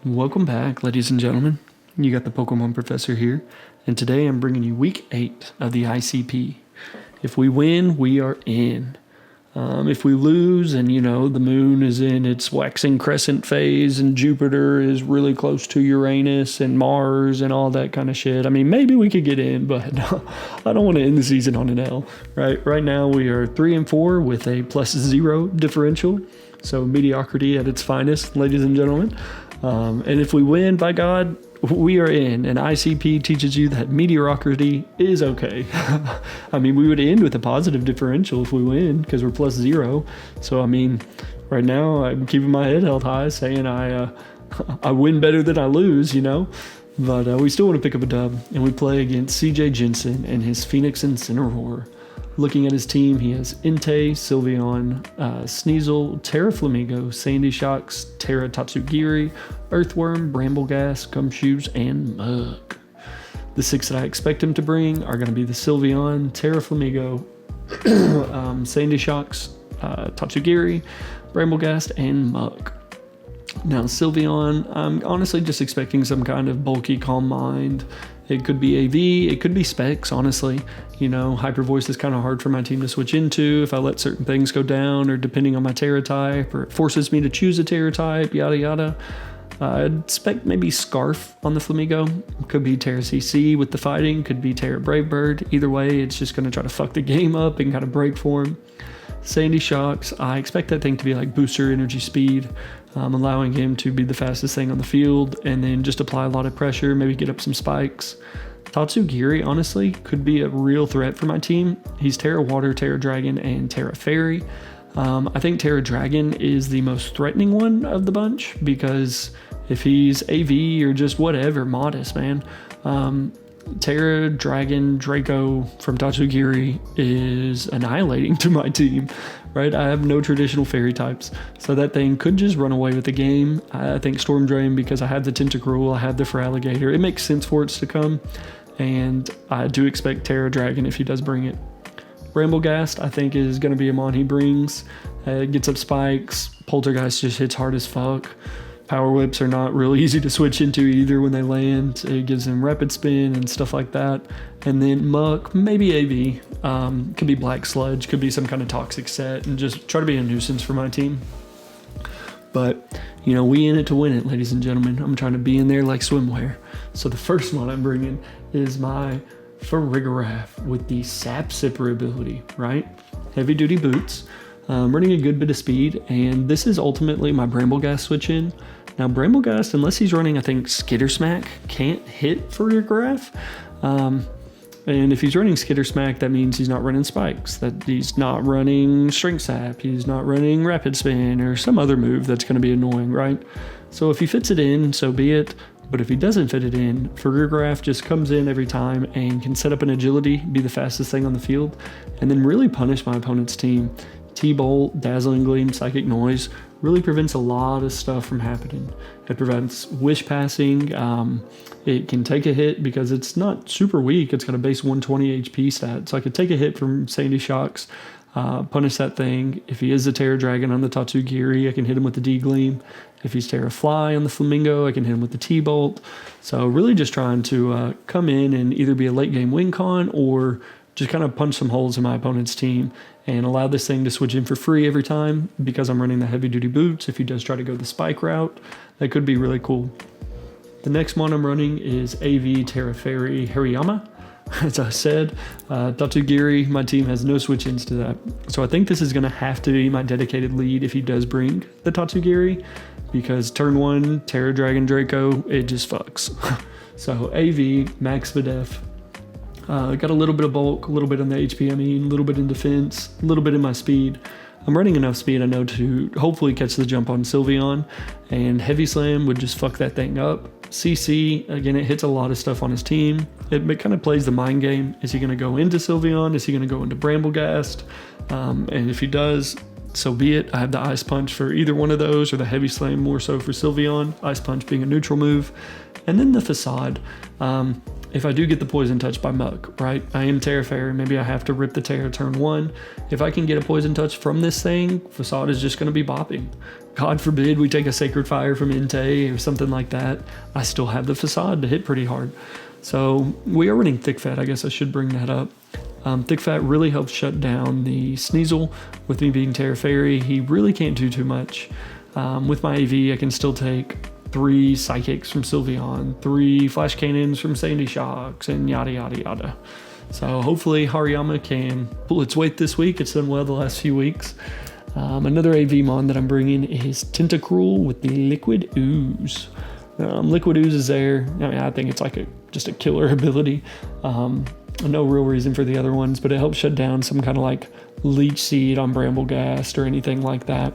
Welcome back, ladies and gentlemen. You got the Pokemon Professor here, and today I'm bringing you Week 8 of the ICP. If we win, we are in. If we lose and, the moon is in its waxing crescent phase and Jupiter is really close to Uranus and Mars and all that kind of shit, maybe we could get in, but I don't want to end the season on an L, right? Right now we are 3-4 with a +0 differential, so mediocrity at its finest, ladies and gentlemen. And if we win, by God, we are in. And ICP teaches you that mediocrity is okay. We would end with a positive differential if we win because we're +0. So, right now I'm keeping my head held high saying I win better than I lose, But we still want to pick up a dub. And we play against CJ Jensen and his Phoenix Incineroar. Looking at his team, he has Entei, Sylveon, Sneasel, Tera Flamigo, Sandy Shocks, Tera Tatsugiri, Earthworm, Brambleghast, Gumshoes, and Mug. The 6 that I expect him to bring are going to be the Sylveon, Tera Flamigo, Sandy Shocks, Tatsugiri, Brambleghast, and Mug. Now, Sylveon, I'm honestly just expecting some kind of bulky Calm Mind. It could be AV, it could be Specs, honestly. Hyper Voice is kind of hard for my team to switch into if I let certain things go down or depending on my Tera type, or it forces me to choose a Tera type, yada yada. I'd expect maybe Scarf on the Flamigo. Could be Tera CC with the fighting, could be Tera Brave Bird. Either way, it's just going to try to fuck the game up and kind of break for him. Sandy Shocks, I expect that thing to be like booster energy speed, allowing him to be the fastest thing on the field and then just apply a lot of pressure, maybe get up some spikes. Tatsugiri, honestly, could be a real threat for my team. He's Tera Water, Tera Dragon, and Tera Fairy. I think Tera Dragon is the most threatening one of the bunch because if he's AV or just whatever, modest, man. Tera Dragon Draco from Tatsugiri is annihilating to my team, right? I have no traditional fairy types, so that thing could just run away with the game. I think Storm Drain, because I have the Tentacruel, I have the Feraligatr, it makes sense for it to come, and I do expect Tera Dragon if he does bring it. Brambleghast, I think, is going to be a mon he brings. It gets up spikes, Poltergeist just hits hard as fuck. Power Whips are not real easy to switch into either when they land. It gives them rapid spin and stuff like that. And then Muck, maybe AV, could be Black Sludge, could be some kind of toxic set, and just try to be a nuisance for my team. But, we in it to win it, ladies and gentlemen. I'm trying to be in there like swimwear. So the first one I'm bringing is my Farigiraf with the Sap Sipper ability, right? Heavy duty boots. Running a good bit of speed, and this is ultimately my Brambleghast switch in. Now, Brambleghast, unless he's running, I think, Skitter Smack, can't hit Farigiraf. And if he's running Skitter Smack, that means he's not running Spikes, that he's not running Strength Sap, he's not running Rapid Spin, or some other move that's going to be annoying, right? So if he fits it in, so be it. But if he doesn't fit it in, Farigiraf just comes in every time and can set up an agility, be the fastest thing on the field, and then really punish my opponent's team. T-Bolt, Dazzling Gleam, Psychic Noise really prevents a lot of stuff from happening. It prevents Wish Passing. It can take a hit because it's not super weak. It's got a base 120 HP stat. So I could take a hit from Sandy Shocks, punish that thing. If he is a Tera Dragon on the Tatsugiri, I can hit him with the D-Gleam. If he's Tera Fly on the Flamingo, I can hit him with the T-Bolt. So really just trying to come in and either be a late game win con or just kind of punch some holes in my opponent's team and allow this thing to switch in for free every time because I'm running the heavy duty boots. If he does try to go the spike route, that could be really cool. The next one I'm running is AV Tera Fairy Hariyama. As I said, Tatsugiri, my team has no switch ins to that. So I think this is going to have to be my dedicated lead if he does bring the Tatsugiri, because turn 1, Tera Dragon Draco, it just fucks. So AV, Max Videf. Got a little bit of bulk, a little bit on the HP, a little bit in defense, a little bit in my speed. I'm running enough speed, I know, to hopefully catch the jump on Sylveon, and Heavy Slam would just fuck that thing up. CC, again, it hits a lot of stuff on his team. It kind of plays the mind game. Is he going to go into Sylveon? Is he going to go into Brambleghast? And if he does, so be it. I have the Ice Punch for either one of those, or the Heavy Slam more so for Sylveon. Ice Punch being a neutral move. And then the Facade. If I do get the Poison Touch by Mug, right? I am Tera Fairy. Maybe I have to rip the Tera turn 1. If I can get a Poison Touch from this thing, Facade is just going to be bopping. God forbid we take a Sacred Fire from Entei or something like that, I still have the Facade to hit pretty hard. So we are running Thick Fat, I guess I should bring that up. Thick Fat really helps shut down the Sneasel. With me being Tera Fairy, he really can't do too much. With my AV, I can still take 3 Psychics from Sylveon, 3 Flash Cannons from Sandy Shocks, and yada yada yada. So hopefully Hariyama can pull its weight this week. It's done well the last few weeks. Another AV mon that I'm bringing is Tentacruel with the Liquid Ooze. Liquid Ooze is there. I mean, I think it's like just a killer ability. No real reason for the other ones, but it helps shut down some kind of like Leech Seed on Bramblegast or anything like that.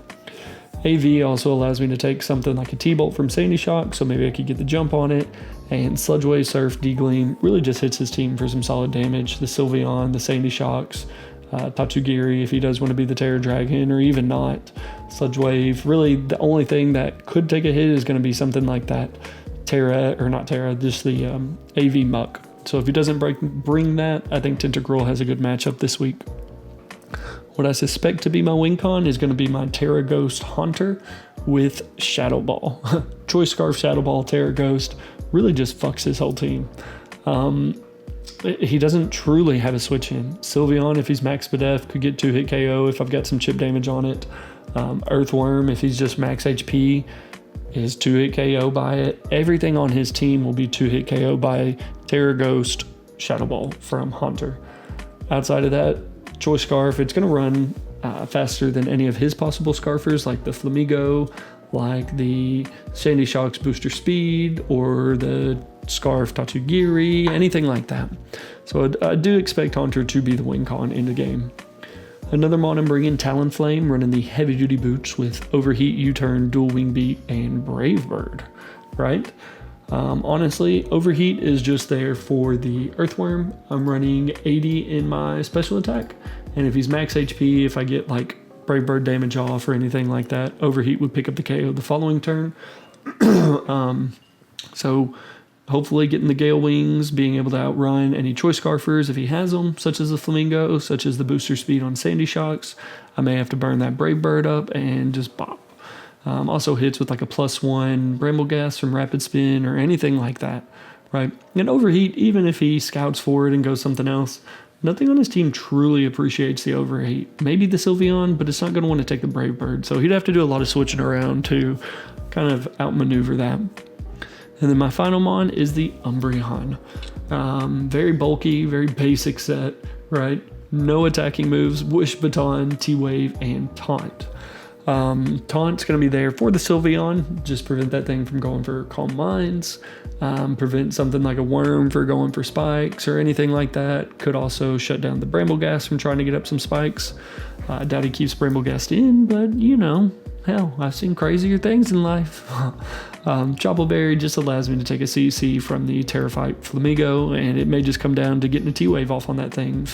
AV also allows me to take something like a T-Bolt from Sandy Shock, so maybe I could get the jump on it. And Sludge Wave, Surf, D-Gleam really just hits his team for some solid damage. The Sylveon, the Sandy Shocks, Tatsugiri if he does want to be the Terra Dragon, or even not. Sludge Wave, really the only thing that could take a hit is going to be something like that Terra, or not Terra, just the AV Muck. So if he doesn't bring that, I think Tentacruel has a good matchup this week. What I suspect to be my win con is going to be my Terra Ghost Haunter with Shadow Ball. Choice Scarf, Shadow Ball, Terra Ghost really just fucks his whole team. He doesn't truly have a switch in. Sylveon, if he's max Spadef, could get 2-hit KO if I've got some chip damage on it. Earthworm, if he's just max HP, is 2-hit KO by it. Everything on his team will be 2-hit KO by Terra Ghost, Shadow Ball from Haunter. Outside of that, Choice Scarf, it's going to run faster than any of his possible Scarfers, like the Flamigo, like the Sandy Shock's Booster Speed, or the Scarf Tatsugiri, anything like that. So I do expect Haunter to be the win con in the game. Another mon I'm bringing, Talonflame, running the heavy duty boots with Overheat, U-Turn, Dual Wing Beat, and Brave Bird, right? Honestly, Overheat is just there for the Earthworm. I'm running 80 in my special attack, and if he's max HP, if I get like Brave Bird damage off or anything like that, Overheat would pick up the KO the following turn. So hopefully getting the Gale Wings, being able to outrun any Choice Scarfers if he has them, such as the Flamingo, such as the Booster Speed on Sandy Shocks. I may have to burn that Brave Bird up and just bop. Also hits with like a +1 Bramblegast from Rapid Spin or anything like that, right? And Overheat, even if he scouts forward and goes something else, nothing on his team truly appreciates the Overheat. Maybe the Sylveon, but it's not going to want to take the Brave Bird, so he'd have to do a lot of switching around to kind of outmaneuver that. And then my final mon is the Umbreon. Very bulky, very basic set, right? No attacking moves, Wish Baton, T-Wave, and Taunt. Taunt's going to be there for the Sylveon, just prevent that thing from going for Calm Minds, prevent something like a Worm for going for spikes or anything like that. Could also shut down the Bramblegast from trying to get up some spikes. I doubt he keeps Bramblegast in, but you know, hell, I've seen crazier things in life. Choppleberry just allows me to take a CC from the Terrified Flamigo, and it may just come down to getting a T-Wave off on that thing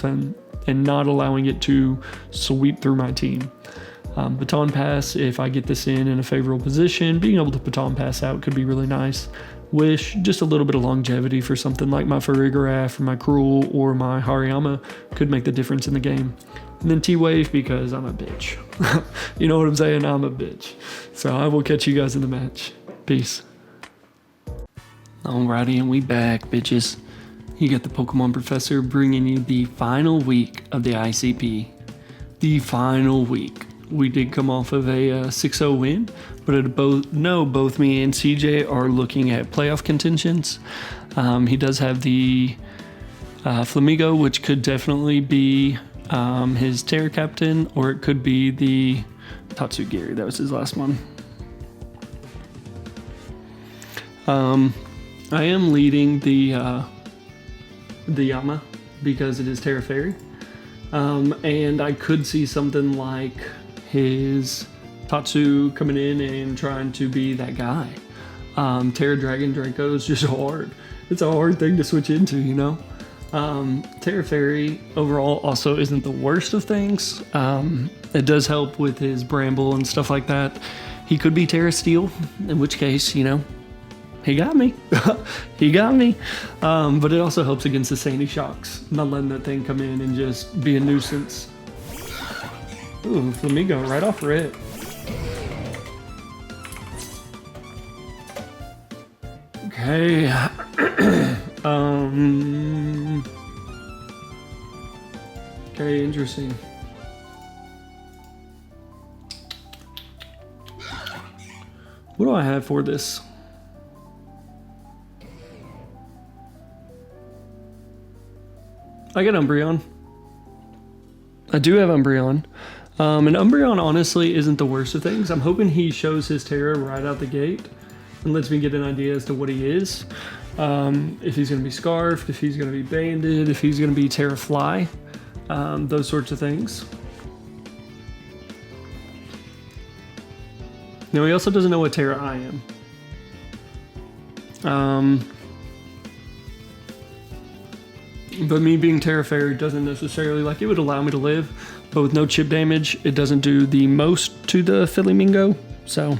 and not allowing it to sweep through my team. Baton Pass, if I get this in a favorable position, being able to Baton Pass out could be really nice. Wish, just a little bit of longevity for something like my Farigiraf or my Cruel or my Hariyama could make the difference in the game. And then T-Wave because I'm a bitch. You know what I'm saying? I'm a bitch. So I will catch you guys in the match. Peace. Alrighty, and we back, bitches. You got the Pokemon Professor bringing you the final week of the ICP. The final week. We did come off of a 6-0 win, but both me and CJ are looking at playoff contentions. He does have the Flamigo, which could definitely be his Terra Captain, or it could be the Tatsugiri. That was his last one. I am leading the Yama because it is Tera Fairy. And I could see something like his Tatsu coming in and trying to be that guy. Terra Dragon Draco is just hard. It's a hard thing to switch into, you know? Tera Fairy overall also isn't the worst of things. It does help with his Bramble and stuff like that. He could be Terra Steel, in which case, you know, he got me. He got me. But it also helps against the Sandy Shocks, not letting that thing come in and just be a nuisance. Ooh, Flamigo right off rip. Okay. Okay, interesting. What do I have for this? I got Umbreon. I do have Umbreon. And Umbreon honestly isn't the worst of things. I'm hoping he shows his Tera right out the gate and lets me get an idea as to what he is. If he's going to be Scarfed, if he's going to be Banded, if he's going to be Tera Fly, those sorts of things. Now he also doesn't know what Tera I am. But me being Tera Fairy doesn't necessarily, like, it would allow me to live, but with no chip damage, it doesn't do the most to the Flamigo, so.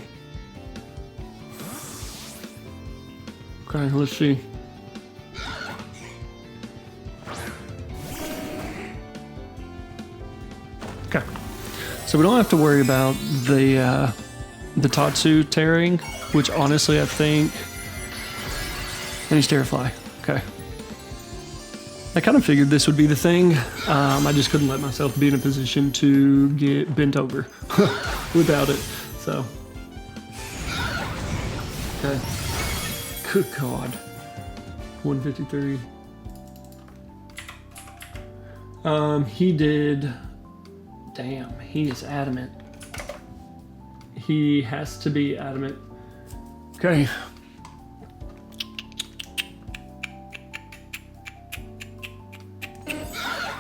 Okay, let's see. Okay, so we don't have to worry about the Tatsu tearing, which honestly I think, and he's Tera Fly, okay. I kind of figured this would be the thing. I just couldn't let myself be in a position to get bent over without it, so. Okay. Good God. 153. He did, damn, he is adamant. He has to be adamant. Okay.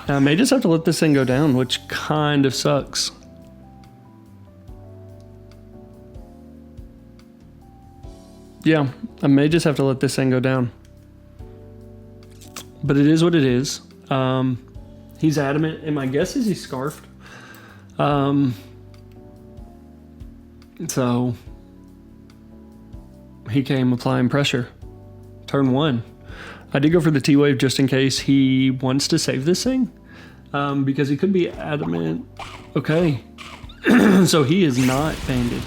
I may just have to let this thing go down, which kind of sucks. Yeah, I may just have to let this thing go down. But it is what it is. He's adamant, and my guess is he's Scarfed. So he came applying pressure. Turn 1. I did go for the T-Wave just in case he wants to save this thing, because he could be adamant. Okay, so he is not banded.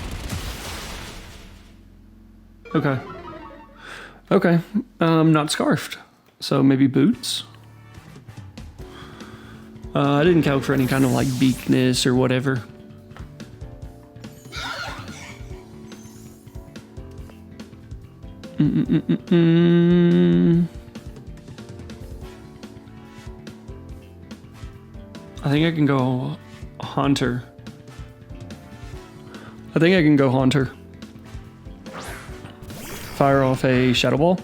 Okay. Okay, not Scarfed, so maybe Boots. I didn't calc for any kind of like beakness or whatever. I think I can go Haunter. Fire off a Shadow Ball.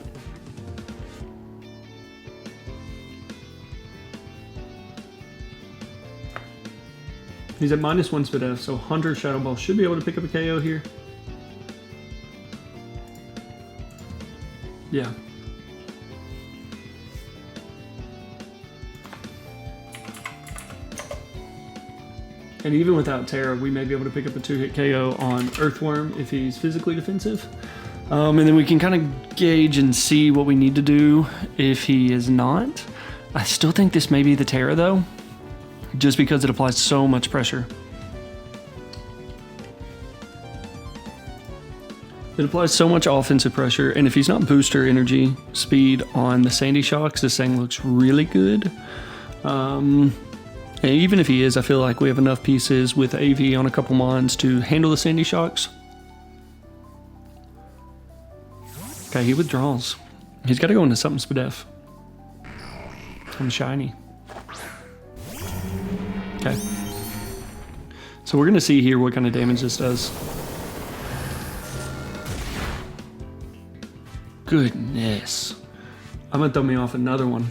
He's at -1 speed F, so Haunter Shadow Ball should be able to pick up a KO here. Yeah. And even without Tera, we may be able to pick up a 2-hit KO on Earthworm if he's physically defensive. And then we can kind of gauge and see what we need to do if he is not. I still think this may be the Tera though, just because it applies so much pressure. It applies so much offensive pressure, and if he's not booster energy speed on the Sandy Shocks, this thing looks really good. And even if he is, I feel like we have enough pieces with AV on a couple mons to handle the Sandy Shocks. Okay, he withdraws. He's got to go into something Spadef. I'm shiny. Okay. So we're going to see here what kind of damage this does. Goodness. I'm going to throw me off another one.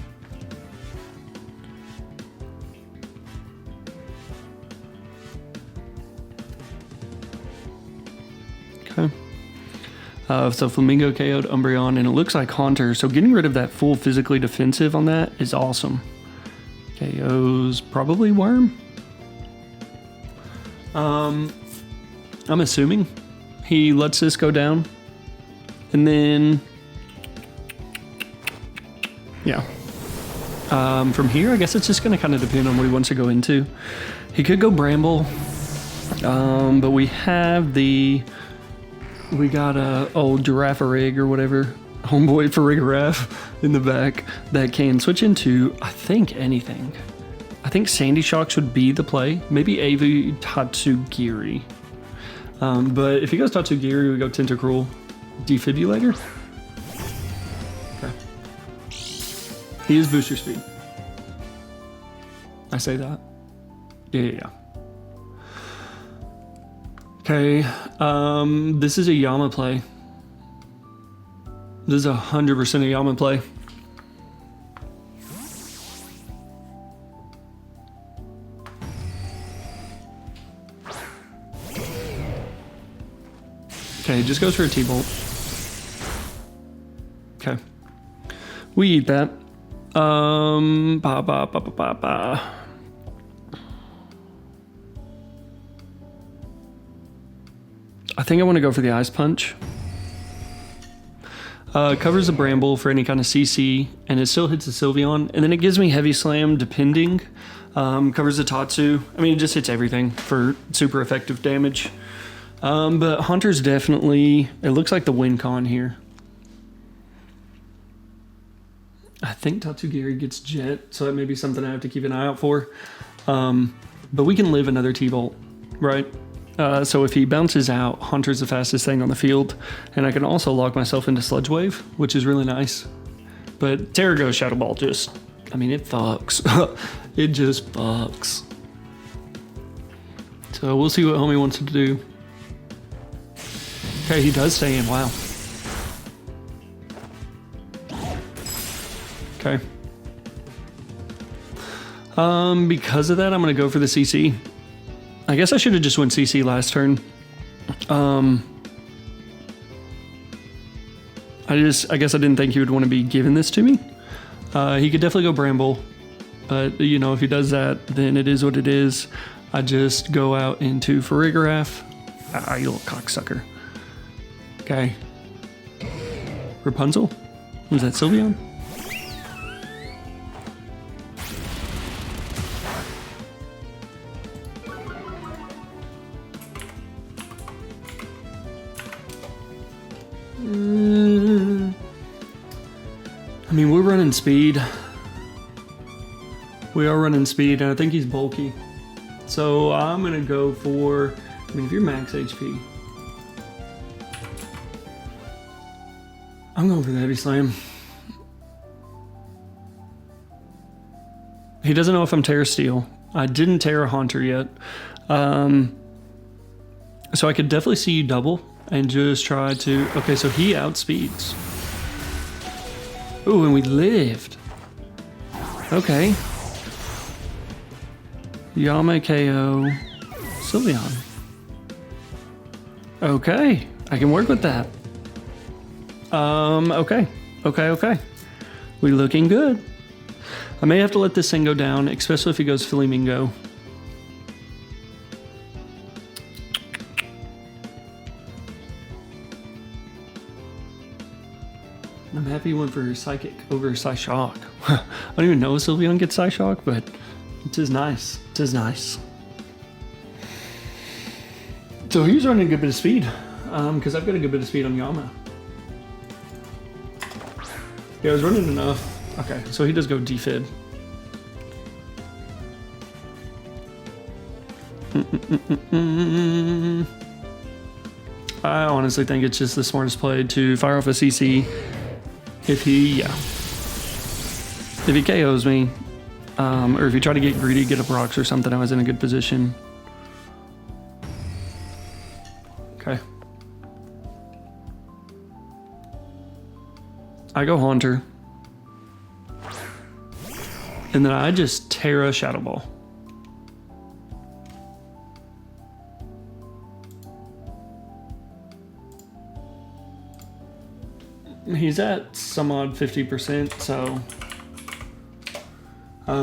Okay. So Flamigo KO'd Umbreon, and it looks like Haunter. So getting rid of that full physically defensive on that is awesome. KO's probably Worm. I'm assuming he lets this go down. And then, yeah. From here, I guess it's just going to kind of depend on what he wants to go into. He could go Bramble, but we got a old Giraffe rig or whatever. homeboy Farigiraf in the back that can switch into, I think, anything. I think Sandy Shocks would be the play. Maybe AV Tatsugiri. But if he goes Tatsugiri, we go Tentacruel Defibrillator. Okay. He is booster speed. I say that. Yeah. Okay. This is a Yama play. This is 100% a Yama play. Okay, just goes for a T-Bolt. Okay. We eat that. I think I want to go for the Ice Punch. Covers the Bramble for any kind of CC, and it still hits the Sylveon, and then it gives me Heavy Slam depending. Covers the Tatsu. I mean, it just hits everything for super effective damage. But Haunter's definitely, it looks like the win con here. I think Tatsugiri gets Jet, so that may be something I have to keep an eye out for. But we can live another T-Bolt, right? So if he bounces out, Haunter's the fastest thing on the field, and I can also lock myself into Sludge Wave, which is really nice. But Tera goes Shadow Ball just, I mean, it fucks. It just fucks. So we'll see what homie wants to do. Okay, he does stay in, wow. Okay. Because of that, I'm gonna go for the CC. I guess I should have just went CC last turn. I guess I didn't think he would want to be giving this to me. He could definitely go Bramble, but you know, if he does that, then it is what it is. I just go out into Farigiraf. Ah, you little cocksucker. Okay. Rapunzel? Was that Sylveon? I mean, we're running speed. We are running speed, and I think he's bulky. So I'm gonna go for, I mean, if you're max HP, I'm going for the Heavy Slam. He doesn't know if I'm Tera Steel. I didn't Tera Haunter yet. So I could definitely see you double and just try to, okay, so he outspeeds. Ooh, and we lived. Okay. Yama KO Sylveon. Okay, I can work with that. Okay. We looking good. I may have to let this thing go down, especially if he goes Flamigo. I'm happy he went for Psychic over Psyshock. I don't even know if Sylveon gets Psyshock, but it is nice. It is nice. So he's running a good bit of speed, because I've got a good bit of speed on Yama. Yeah, I was running enough. Okay, so he does go defib. I honestly think it's just the smartest play to fire off a CC. If he KOs me, or if you try to get greedy, get up rocks or something, I was in a good position. Okay. I go Haunter. And then I just Tera Shadow Ball. He's at some odd 50%, so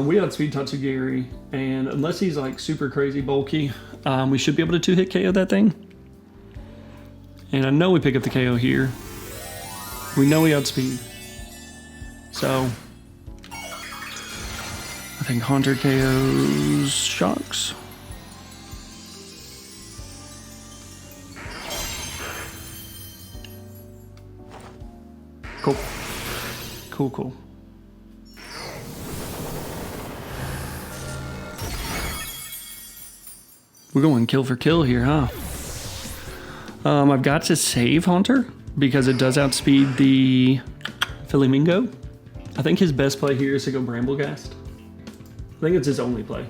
we outspeed Tatsugiri, and unless he's like super crazy bulky, we should be able to 2-hit KO that thing. And I know we pick up the KO here. We know we outspeed. So I think Haunter KOs Shocks. Cool. Cool. We're going kill for kill here, huh? I've got to save Haunter because it does outspeed the Flamigo. I think his best play here is to go Bramblegast. I think it's his only play.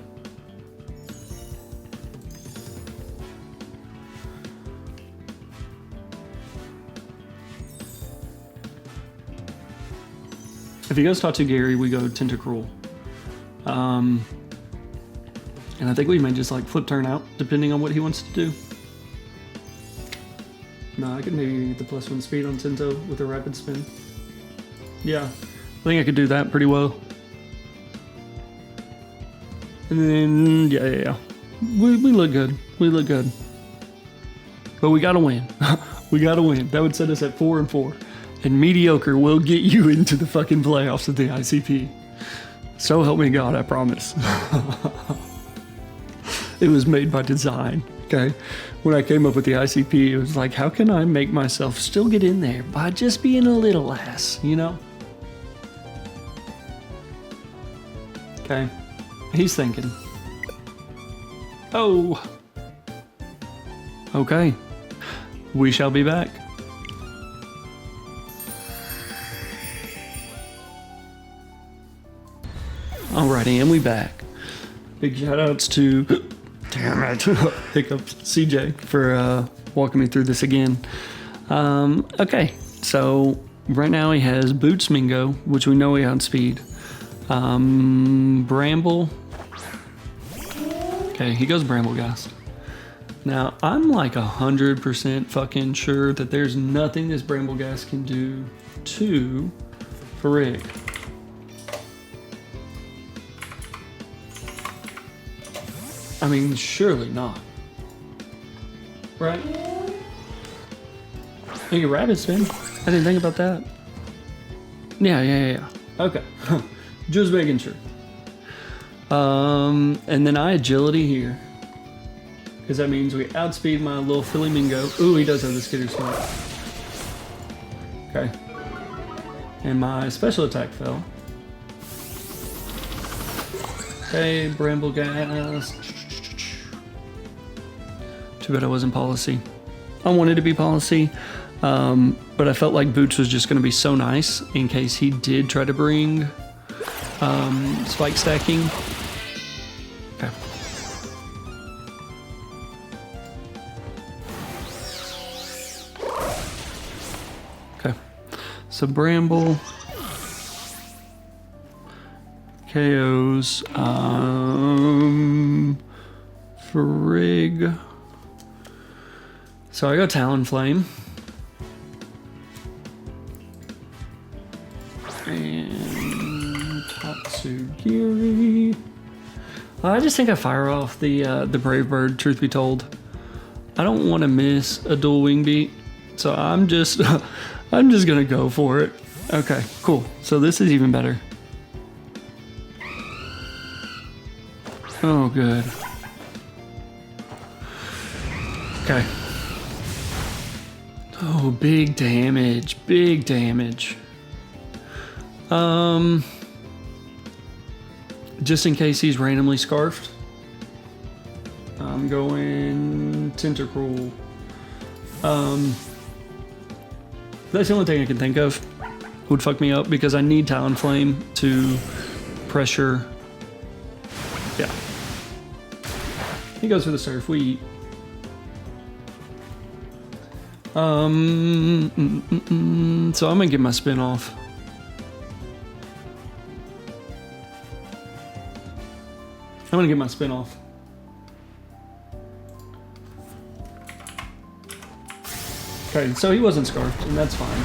If he goes Tatsugiri, we go Tentacruel. And I think we may just like flip turn out, depending on what he wants to do. No, I could maybe get the +1 speed on Tento with a rapid spin. Yeah, I think I could do that pretty well. And then, yeah. We look good. We look good. But we gotta win. We gotta win. That would set us at 4-4. And mediocre will get you into the fucking playoffs of the ICP. So help me God, I promise. It was made by design, okay? When I came up with the ICP, it was like, how can I make myself still get in there by just being a little ass, you know? Okay, he's thinking. Oh. Okay, we shall be back. Alrighty, and we back. Big shout outs to, damn it, hiccups, CJ for walking me through this again. Okay, so right now he has Boots Mingo, which we know he outspeed. Bramble. Okay, he goes Bramblegast. Now, I'm like 100% fucking sure that there's nothing this Bramblegast can do to Farig. I mean, surely not. Right? Hey, rapid spin. I didn't think about that. Yeah. Okay. Just making sure. And then I agility here. Because that means we outspeed my little Flamigo. Ooh, he does have the skitter spot. Okay. And my special attack fell. Okay, Bramblegast. Too bad I wasn't policy. I wanted to be policy, but I felt like Boots was just going to be so nice in case he did try to bring spike stacking. Okay. Okay. So Bramble KOs Frig. So I go Talonflame. And Tatsugiri. I just think I fire off the Brave Bird, truth be told. I don't want to miss a dual wing beat, so I'm just gonna go for it. Okay, cool. So this is even better. Oh, good. Okay. Oh, big damage. Big damage. Just in case he's randomly scarfed, I'm going Tentacruel. That's the only thing I can think of would fuck me up because I need Talonflame to pressure. Yeah. He goes for the surf. We eat. So I'm gonna get my spin off. I'm gonna get my spin off. Okay, so he wasn't scarfed, and that's fine.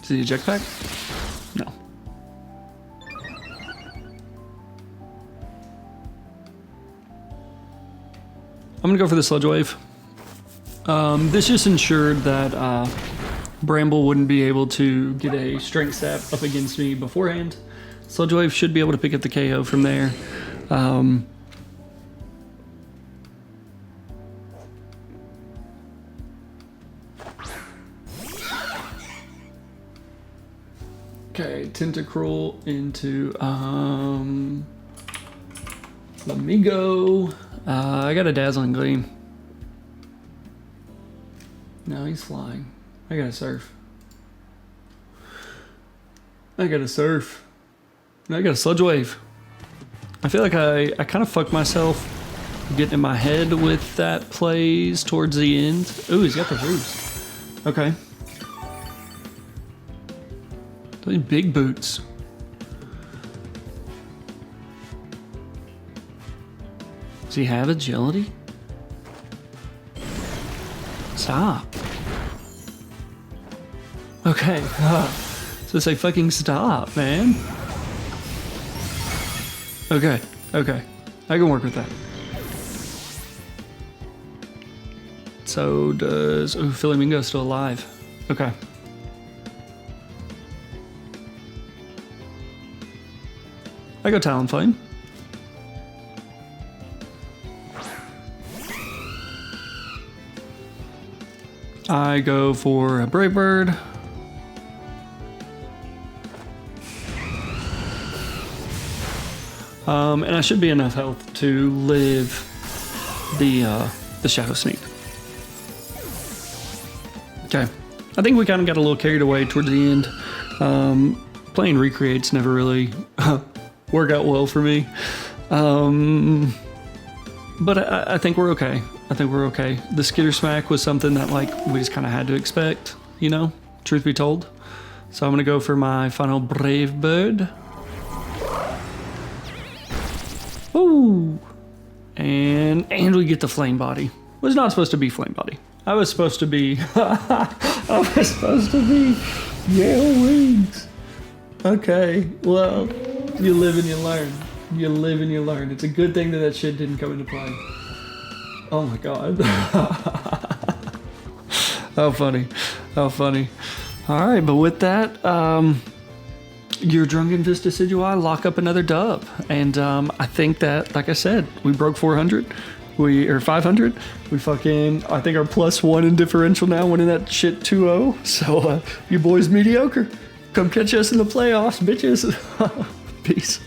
Is he eject pack? No. I'm gonna go for the Sludge Wave. This just ensured that Bramble wouldn't be able to get a Strength Sap up against me beforehand. Sludge Wave should be able to pick up the KO from there. Okay, Tentacruel into Flamigo. I got a Dazzling Gleam. No, he's flying. I gotta surf. I gotta surf. I got a Sludge Wave. I feel like I kind of fucked myself getting in my head with that plays towards the end. Ooh, he's got the roots. Okay. Those big boots. Does he have agility? Stop. Okay. So say fucking stop, man. Okay. Okay. I can work with that. So does... Ooh, Flamigo's still alive. Okay. I go Talonflame. I go for a Brave Bird. And I should be enough health to live the Shadow Sneak. Okay. I think we kind of got a little carried away towards the end. Playing Recreates never really work out well for me. But I think we're okay. I think we're okay. The Skitter Smack was something that like we just kind of had to expect, you know, truth be told. So I'm gonna go for my final Brave Bird. Ooh. And we get the Flame Body. Was not supposed to be Flame Body. I was supposed to be Yale Wings. Okay, well, you live and you learn. You live and you learn. It's a good thing that shit didn't come into play. Oh my god. How funny. How funny. Alright, but with that, your Drunken Fist Decidueye lock up another dub. And I think that, like I said, we broke 400. Or 500. We fucking, I think our +1 in differential now, winning that shit 2-0. So, you boys mediocre. Come catch us in the playoffs, bitches. Peace.